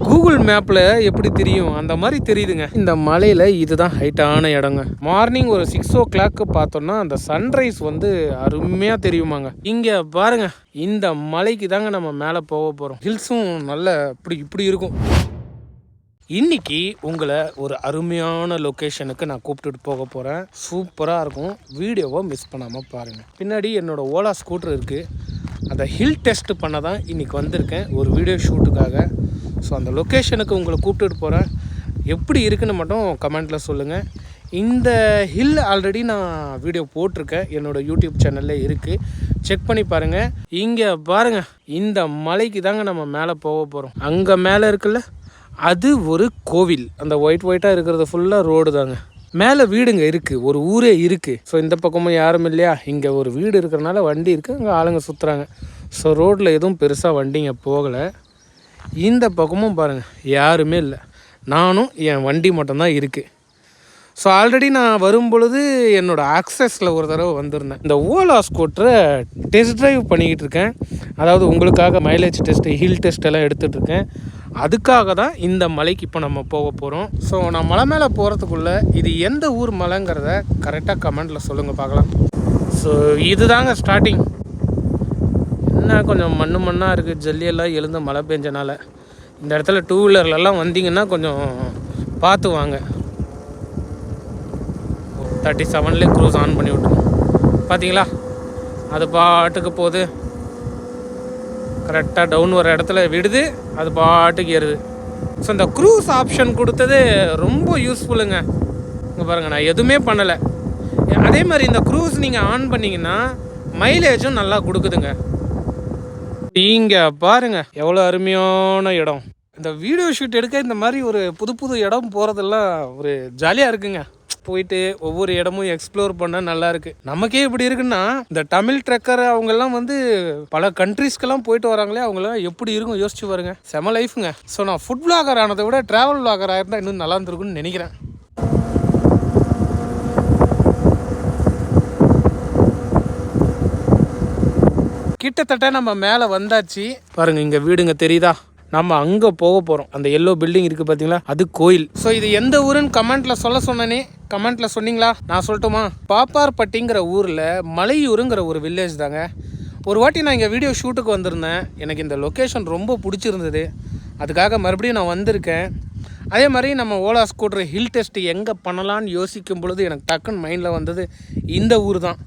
Google மேப்பில் எப்படி தெரியும் அந்த மாதிரி தெரியுதுங்க. இந்த மலையில் இதுதான் ஹைட்டான இடங்க. மார்னிங் ஒரு 6 o'clock பார்த்தோம்னா அந்த சன்ரைஸ் வந்து அருமையாக தெரியுமாங்க. இங்கே பாருங்க, இந்த மலைக்கு தாங்க நம்ம மேலே போக போகிறோம். ஹில்ஸும் நல்ல இப்படி இருக்கும். இன்னைக்கு உங்களை ஒரு அருமையான லொக்கேஷனுக்கு நான் கூப்பிட்டுட்டு போக போகிறேன். சூப்பராக இருக்கும். வீடியோவை மிஸ் பண்ணாமல் பாருங்கள். பின்னாடி என்னோடய ஓலா ஸ்கூட்டர் இருக்குது. அந்த ஹில் டெஸ்ட் பண்ண தான் இன்றைக்கி வந்திருக்கேன் ஒரு வீடியோ ஷூட்டுக்காக. ஸோ அந்த லொக்கேஷனுக்கு உங்களை கூப்பிட்டுட்டு போகிறேன். எப்படி இருக்குன்னு மட்டும் கமெண்ட்டில் சொல்லுங்கள். இந்த ஹில் ஆல்ரெடி நான் வீடியோ போட்டிருக்கேன், என்னோடய யூடியூப் சேனலில் இருக்குது, செக் பண்ணி பாருங்கள். இங்கே பாருங்கள், இந்த மலைக்கு தாங்க நம்ம மேலே போக போகிறோம். அங்கே மேலே இருக்குல்ல, அது ஒரு கோவில். அந்த ஒயிட்டாக இருக்கிறது ஃபுல்லாக ரோடு தாங்க. மேலே வீடுங்க இருக்குது, ஒரு ஊரே இருக்குது. ஸோ இந்த பக்கமும் யாரும் இல்லையா, இங்கே ஒரு வீடு இருக்கிறனால வண்டி இருக்குது, அங்கே ஆளுங்க சுற்றுறாங்க. ஸோ ரோட்டில் எதுவும் பெருசாக வண்டிங்க போகலை. இந்த பக்கமும் பாருங்கள், யாருமே இல்லை, நானும் என் வண்டி மட்டும்தான் இருக்குது. ஸோ ஆல்ரெடி நான் வரும் பொழுது என்னோடய ஆக்சஸில் ஒரு தடவை வந்திருந்தேன். இந்த ஓலா ஸ்கூட்டரை டெஸ்ட் ட்ரைவ் பண்ணிக்கிட்டு இருக்கேன். அதாவது உங்களுக்காக மைலேஜ் டெஸ்ட்டு, ஹில் டெஸ்ட் எல்லாம் எடுத்துகிட்ருக்கேன். அதுக்காக தான் இந்த மலைக்கு இப்போ நம்ம போக போகிறோம். ஸோ நான் மலை மேலே போகிறதுக்குள்ளே இது எந்த ஊர் மலைங்கிறத கரெக்டாக கமெண்ட்டில் சொல்லுங்கள் பார்க்கலாம். ஸோ இதுதாங்க ஸ்டார்டிங். என்ன கொஞ்சம் மண்ணாக இருக்குது, ஜல்லியெல்லாம் எழுந்த மழை பெஞ்சனால. இந்த இடத்துல 2 வீலர்லலாம் வந்தீங்கன்னா கொஞ்சம் பார்த்து வாங்க. 37லே க்ரூஸ் ஆன் பண்ணி விட்டுரும். பார்த்தீங்களா, அது பாட்டுக்கு போகுது. கரெக்டாக டவுன் வர இடத்துல விடுது, அது பாட்டுக்கு ஏறுது. ஸோ இந்த க்ரூஸ் ஆப்ஷன் கொடுத்தது ரொம்ப யூஸ்ஃபுல்லுங்க. இங்கே பாருங்கள், நான் எதுவுமே பண்ணலை. அதே மாதிரி இந்த க்ரூஸ் நீங்கள் ஆன் பண்ணிங்கன்னா மைலேஜும் நல்லா கொடுக்குதுங்க. இங்கே பாருங்கள், எவ்வளோ அருமையான இடம். இந்த வீடியோ ஷூட் எடுக்க இந்த மாதிரி ஒரு புது இடம் போகிறதெல்லாம் ஒரு ஜாலியாக இருக்குங்க. போயிட்டு ஒவ்வொரு இடமும் எக்ஸ்ப்ளோர் பண்ண நல்லா இருக்கு. நமக்கே இப்படி இருக்குன்னா, இந்த தமிழ் ட்ரெக்கர் அவங்கெல்லாம் வந்து பல கண்ட்ரீஸ்க்கெல்லாம் போயிட்டு வராங்களே, அவங்களாம் எப்படி இருக்கும் யோசிச்சு பாருங்க. செம லைஃபுங்க. ஸோ நான் ஃபுட் விளாகர் ஆனதை விட ட்ராவல் விளாகர் ஆயிருந்தா இன்னும் நல்லா இருந்திருக்குன்னு நினைக்கிறேன். கிட்டத்தட்ட நம்ம மேலே வந்தாச்சு. பாருங்க, இங்கே வீடுங்க தெரியுதா. நம்ம அங்கே போக போகிறோம். அந்த எல்லோ பில்டிங் இருக்குது பார்த்தீங்களா, அது கோயில். ஸோ இது எந்த ஊருன்னு கமெண்ட்டில் சொல்ல சொன்னனே, கமெண்ட்டில் சொன்னீங்களா? நான் சொல்லட்டுமா? பாப்பார்பட்டிங்கிற ஊரில் மலையூருங்கிற ஒரு வில்லேஜ் தாங்க. ஒரு வாட்டி நான் இங்கே வீடியோ ஷூட்டுக்கு வந்திருந்தேன். எனக்கு இந்த லொக்கேஷன் ரொம்ப பிடிச்சிருந்தது. அதுக்காக மறுபடியும் நான் வந்திருக்கேன். அதே மாதிரி நம்ம ஓலா ஸ்கூட்டர் ஹில் டெஸ்ட் எங்கே பண்ணலான்னு யோசிக்கும் பொழுது எனக்கு டக்குன்னு மைண்டில் வந்தது இந்த ஊர் தான்.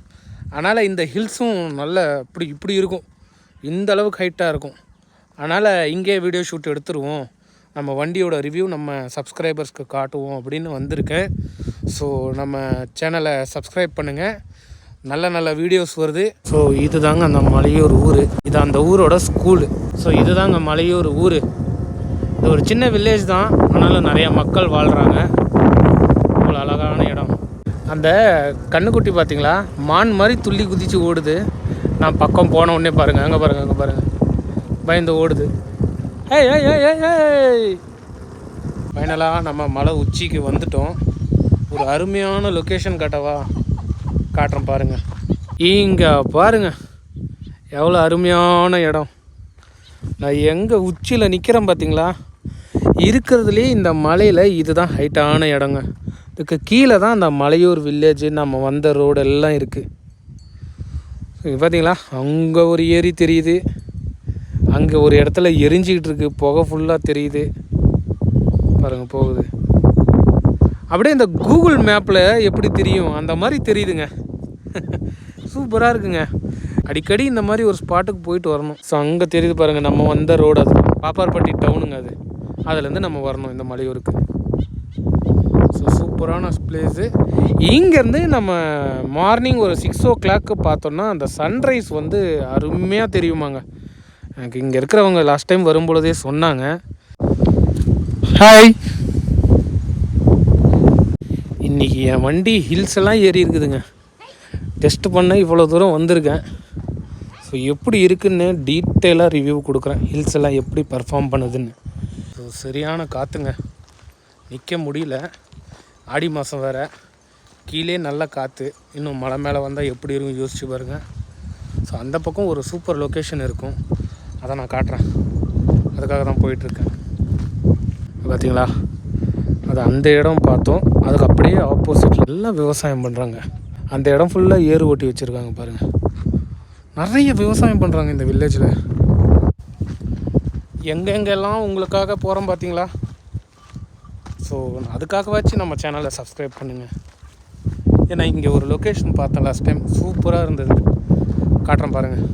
அதனால் இந்த ஹில்ஸும் நல்ல இப்படி இருக்கும், இந்த அளவுக்கு ஹைட்டாக இருக்கும். அதனால் இங்கே வீடியோ ஷூட் எடுத்துருவோம், நம்ம வண்டியோட ரிவ்யூ நம்ம சப்ஸ்கிரைபர்ஸ்க்கு காட்டுவோம் அப்படின்னு வந்திருக்கேன். ஸோ நம்ம சேனலை சப்ஸ்கிரைப் பண்ணுங்கள், நல்ல வீடியோஸ் வருது. ஸோ இது தாங்க அந்த மலையூர் ஊர். இது அந்த ஊரோட ஸ்கூலு. ஸோ இது தாங்க மலையூர் ஊர். இது ஒரு சின்ன வில்லேஜ் தான், ஆனாலும் நிறையா மக்கள் வாழ்கிறாங்க. அவ்வளோ அழகான இடம். அந்த கண்ணுக்குட்டி பார்த்தீங்களா, மான் மாதிரி துள்ளி குதித்து ஓடுது. நான் பக்கம் போன உடனே பாருங்கள், அங்கே பாருங்கள், பயந்து ஓடுது. ஃபைனலாக நம்ம மலை உச்சிக்கு வந்துட்டோம். ஒரு அருமையான லொக்கேஷன் காட்டுறேன் பாருங்கள். இங்கே பாருங்கள், எவ்வளோ அருமையான இடம். நான் எங்கே உச்சியில் நிற்கிறேன் பார்த்தீங்களா, இருக்கிறதுலே இந்த மலையில் இதுதான் ஹைட்டான இடங்க. இதுக்கு கீழே தான் அந்த மலையூர் வில்லேஜ், நம்ம வந்த ரோடு எல்லாம் இருக்குது. பார்த்தீங்களா, அங்கே ஒரு ஏரி தெரியுது, அங்கே ஒரு இடத்துல எரிஞ்சிக்கிட்டு இருக்கு, புகை ஃபுல்லாக தெரியுது பாருங்கள் போகுது. அப்படியே இந்த கூகுள் மேப்பில் எப்படி தெரியும் அந்த மாதிரி தெரியுதுங்க. சூப்பராக இருக்குங்க. அடிக்கடி இந்த மாதிரி ஒரு ஸ்பாட்டுக்கு போயிட்டு வரணும். ஸோ அங்கே தெரியுது பாருங்கள், நம்ம வந்த ரோடு, அது பாப்பார்பட்டி டவுனுங்க. அதுலேருந்து நம்ம வரணும் இந்த மலையூருக்கு. ஸோ சூப்பரான பிளேஸு. இங்கேருந்து நம்ம மார்னிங் ஒரு 6 o'clock பார்த்தோன்னா அந்த சன்ரைஸ் வந்து அருமையாக தெரியுமாங்க. எனக்கு இங்கே இருக்கிறவங்க லாஸ்ட் டைம் வரும்பொழுதே சொன்னாங்க. ஹாய், இன்றைக்கி என் வண்டி ஹில்ஸ் எல்லாம் ஏறி இருக்குதுங்க. டெஸ்ட் பண்ண இவ்வளோ தூரம் வந்திருக்கேன். ஸோ எப்படி இருக்குன்னு டீட்டெயிலாக ரிவ்யூ கொடுக்குறேன், ஹில்ஸ் எல்லாம் எப்படி பர்ஃபார்ம் பண்ணுதுன்னு. ஸோ சரியான காற்றுங்க, நிற்க முடியல. ஆடி மாதம் வேறு, கீழே நல்ல காற்று. இன்னும் மலை மேலே வந்தால் எப்படி இருக்கும் யோசிச்சு பாருங்கள். ஸோ அந்த பக்கம் ஒரு சூப்பர் லொக்கேஷன் இருக்கும், அதை நான் காட்டுறேன். அதுக்காக தான் போயிட்டுருக்கேன். பார்த்தீங்களா, அது அந்த இடம் பார்த்தோம். அதுக்கு அப்படியே ஆப்போசிட்டில் எல்லாம் விவசாயம் பண்ணுறாங்க. அந்த இடம் ஃபுல்லாக ஏறு ஓட்டி வச்சுருக்காங்க பாருங்கள். நிறைய விவசாயம் பண்ணுறாங்க இந்த வில்லேஜில். எங்கெங்கெல்லாம் உங்களுக்காக போகிறோம் பார்த்தீங்களா. ஸோ அதுக்காகவாச்சும் நம்ம சேனலை சப்ஸ்கிரைப் பண்ணுங்கள். ஏன்னா இங்கே ஒரு லொக்கேஷன் பார்த்தேன் லாஸ்ட் டைம், சூப்பராக இருந்தது. காட்டுறேன் பாருங்கள்.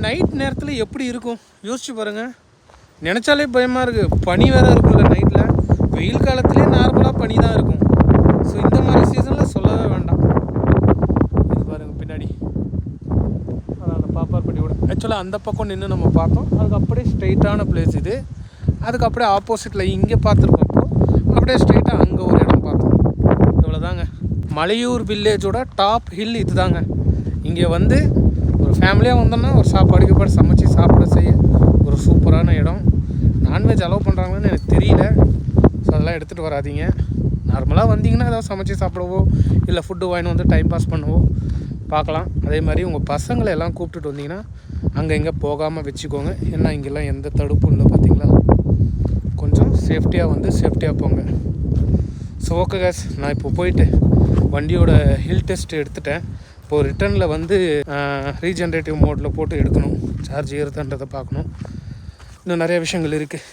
நைட் நேரத்தில் எப்படி இருக்கும் யோசிச்சு பாருங்கள். நினச்சாலே பயமாக இருக்குது. பனி வேறு இருக்கும்ல நைட்டில். வெயில் காலத்துலேயே நார்மலாக பனி தான் இருக்கும். ஸோ இந்த மாதிரி சீசனில் சொல்லவே வேண்டாம். இது பாருங்கள் பின்னாடி, அதான் அந்த பாப்பார்பட்டியோட ஆக்சுவலாக அந்த பக்கம் நின்று நம்ம பார்த்தோம். அதுக்கு அப்படியே ஸ்ட்ரெயிட்டான பிளேஸ் இது. அதுக்கு அப்படியே ஆப்போசிட்டில் இங்கே பார்த்துருக்கோம். இப்போ அப்படியே ஸ்ட்ரெயிட்டாக அங்கே ஒரு இடம் பார்த்தோம். இவ்வளோதாங்க. மலையூர் வில்லேஜோட டாப் ஹில் இது தாங்க. இங்கே வந்து ஒரு ஃபேமிலியாக வந்தோம்னா ஒரு சாப்பாடு சமைச்சு சாப்பிட செய்ய ஒரு சூப்பரான இடம். நான்வெஜ் அலோவ் பண்ணுறாங்கன்னு எனக்கு தெரியல. ஸோ அதெல்லாம் எடுத்துகிட்டு வராதிங்க. நார்மலாக வந்தீங்கன்னா ஏதாவது சமைச்சு சாப்பிடவோ இல்லை ஃபுட்டு வாங்கிட்டு வந்து டைம் பாஸ் பண்ணவோ பார்க்கலாம். அதே மாதிரி உங்கள் பசங்களை எல்லாம் கூப்பிட்டுட்டு வந்தீங்கன்னா அங்கே இங்கே போகாமல் வச்சுக்கோங்க. ஏன்னா இங்கெல்லாம் எந்த தடுப்பும் இல்லை பார்த்தீங்களா. கொஞ்சம் சேஃப்டியாக வந்து சேஃப்டியாக போங்க. ஸோ ஓகே கேஸ், நான் இப்போ போயிட்டு வண்டியோட ஹில் டெஸ்ட் எடுத்துட்டேன். இப்போது ரிட்டனில் வந்து ரீஜென்ரேட்டிவ் மோடில் போட்டு எடுக்கணும். சார்ஜ் ஏறுதுன்றதை பார்க்கணும். இன்னும் நிறைய விஷயங்கள் இருக்குது.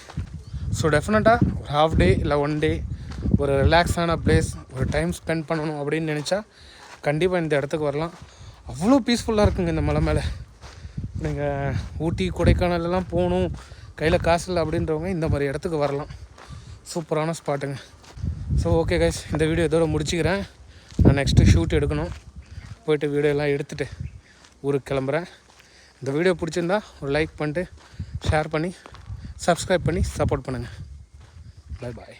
ஸோ டெஃபினட்டாக ஒரு ஹாஃப் டே இல்லை 1 டே ஒரு ரிலாக்ஸான பிளேஸ், ஒரு டைம் ஸ்பெண்ட் பண்ணணும் அப்படின்னு நினச்சா கண்டிப்பாக இந்த இடத்துக்கு வரலாம். அவ்வளோ பீஸ்ஃபுல்லாக இருக்குங்க இந்த மலை மேலே. நீங்கள் ஊட்டி கொடைக்கானல்லாம் போகணும், கையில் காசு இல்லை அப்படின்றவங்க இந்த மாதிரி இடத்துக்கு வரலாம். சூப்பரான ஸ்பாட்டுங்க. ஸோ ஓகே கைஸ், இந்த வீடியோ இதோட முடிச்சுக்கிறேன். நான் நெக்ஸ்ட்டு ஷூட் எடுக்கணும். போய்ட்டு வீடியோ எல்லாம் எடுத்துகிட்டு ஊருக்கு கிளம்புறேன். இந்த வீடியோ பிடிச்சிருந்தா ஒரு லைக் பண்ணிட்டு ஷேர் பண்ணி சப்ஸ்கிரைப் பண்ணி சப்போர்ட் பண்ணுங்கள். பாய் பாய்.